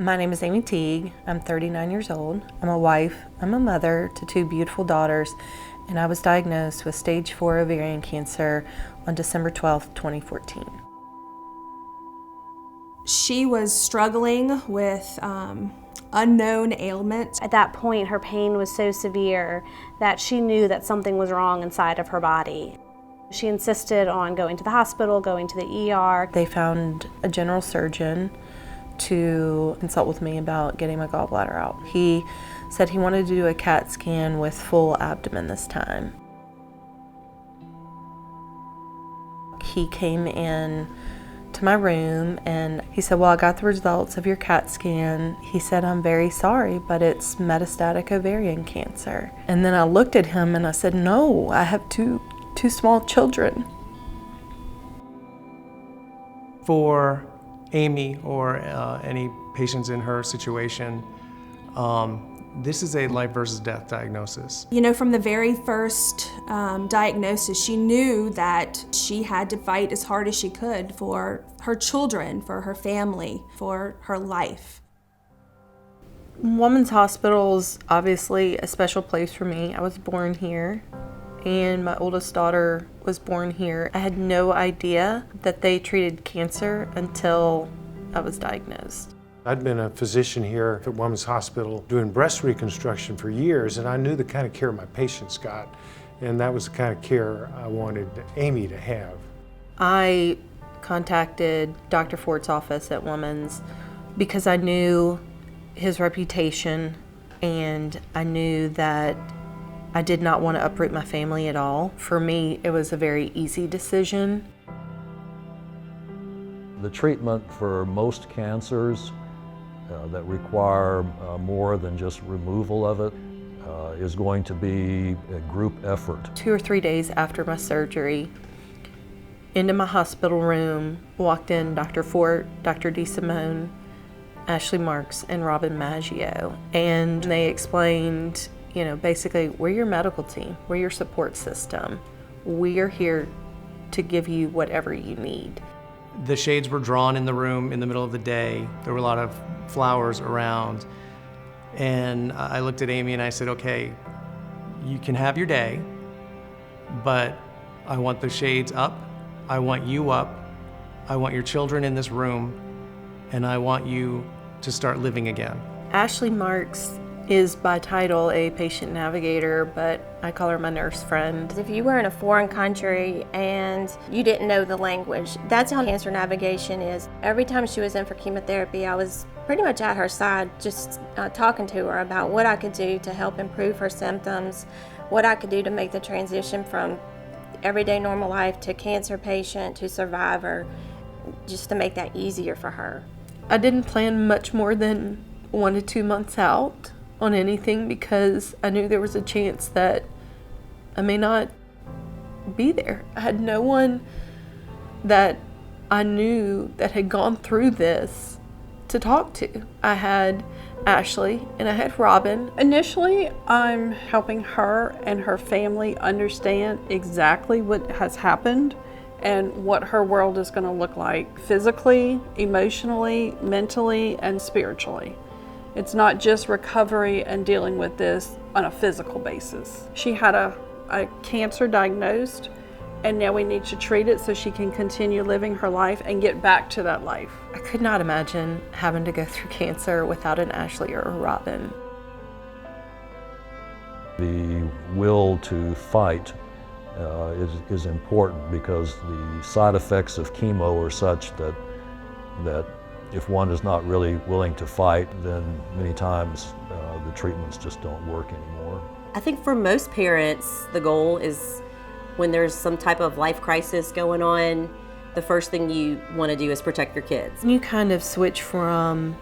My name is Amy Teague. I'm 39 years old. I'm a wife. I'm a mother to two beautiful daughters, and I was diagnosed with stage 4 ovarian cancer on December 12th, 2014. She was struggling with unknown ailments. At that point, her pain was so severe that she knew that something was wrong inside of her body. She insisted on going to the hospital, going to the ER. They found a general surgeon to consult with me about getting my gallbladder out. He said he wanted to do a CAT scan with full abdomen this time. He came in to my room and he said, well, I got the results of your CAT scan. He said, I'm very sorry, but it's metastatic ovarian cancer. And then I looked at him and I said, no, I have two small children. For Amy or any patients in her situation, this is a life versus death diagnosis. You know, from the very first diagnosis, she knew that she had to fight as hard as she could for her children, for her family, for her life. Women's Hospital is obviously a special place for me. I was born here, and my oldest daughter was born here. I had no idea that they treated cancer until I was diagnosed. I'd been a physician here at Women's Hospital doing breast reconstruction for years, and I knew the kind of care my patients got, and that was the kind of care I wanted Amy to have. I contacted Dr. Fort's office at Women's because I knew his reputation, and I knew that I did not want to uproot my family at all. For me, it was a very easy decision. The treatment for most cancers that require more than just removal of it is going to be a group effort. 2 or 3 days after my surgery, into my hospital room walked in Dr. Fort, Dr. DeSimone, Ashley Marks, and Robin Maggio. And they explained, you know, basically, we're your medical team, we're your support system. We are here to give you whatever you need. The shades were drawn in the room in the middle of the day. There were a lot of flowers around. And I looked at Amy and I said, okay, you can have your day, but I want the shades up. I want you up. I want your children in this room, and I want you to start living again. Ashley Marks is by title a patient navigator, but I call her my nurse friend. If you were in a foreign country and you didn't know the language, that's how cancer navigation is. Every time she was in for chemotherapy, I was pretty much at her side, just talking to her about what I could do to help improve her symptoms, what I could do to make the transition from everyday normal life to cancer patient to survivor, just to make that easier for her. I didn't plan much more than 1 to 2 months out on anything because I knew there was a chance that I may not be there. I had no one that I knew that had gone through this to talk to. I had Ashley and I had Robin. Initially, I'm helping her and her family understand exactly what has happened and what her world is going to look like physically, emotionally, mentally, and spiritually. It's not just recovery and dealing with this on a physical basis. She had a cancer diagnosed, and now we need to treat it so she can continue living her life and get back to that life. I could not imagine having to go through cancer without an Ashley or a Robin. The will to fight is important because the side effects of chemo are such that if one is not really willing to fight, then many times the treatments just don't work anymore. I think for most parents, the goal is when there's some type of life crisis going on, the first thing you want to do is protect your kids. You kind of switch from,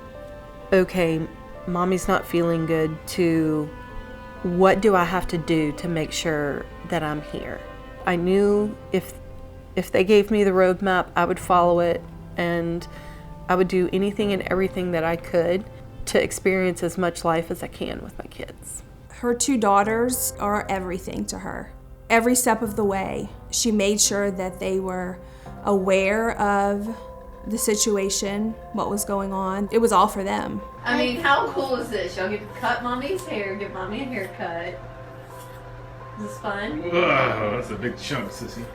okay, mommy's not feeling good, to what do I have to do to make sure that I'm here? I knew if they gave me the roadmap, I would follow it, and I would do anything and everything that I could to experience as much life as I can with my kids. Her 2 daughters are everything to her. Every step of the way, she made sure that they were aware of the situation, what was going on. It was all for them. I mean, how cool is this? Y'all get to cut mommy's hair, give mommy a haircut. Is this fun? Whoa, that's a big chunk, sissy.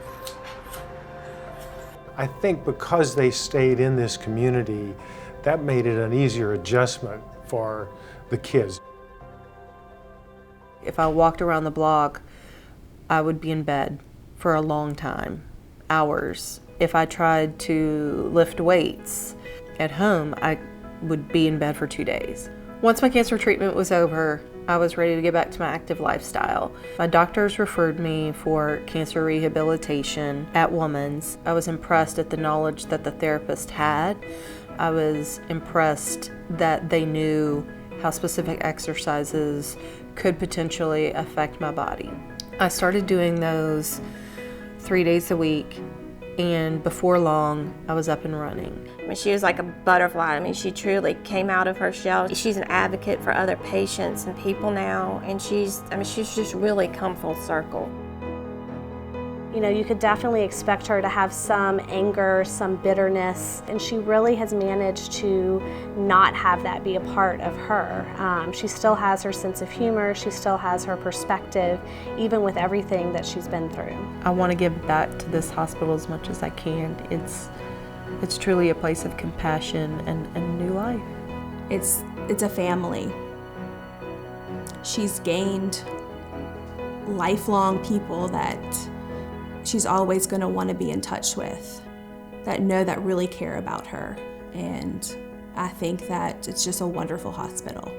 I think because they stayed in this community, that made it an easier adjustment for the kids. If I walked around the block, I would be in bed for a long time, hours. If I tried to lift weights at home, I would be in bed for 2 days. Once my cancer treatment was over, I was ready to get back to my active lifestyle. My doctors referred me for cancer rehabilitation at Woman's. I was impressed at the knowledge that the therapist had. I was impressed that they knew how specific exercises could potentially affect my body. I started doing those 3 days a week, and before long, I was up and running. I mean, she was like a butterfly. I mean, she truly came out of her shell. She's an advocate for other patients and people now, and she's just really come full circle. You know, you could definitely expect her to have some anger, some bitterness, and she really has managed to not have that be a part of her. She still has her sense of humor, she still has her perspective, even with everything that she's been through. I want to give back to this hospital as much as I can. It's truly a place of compassion and new life. It's a family. She's gained lifelong people that she's always going to want to be in touch with, that really care about her. And I think that it's just a wonderful hospital.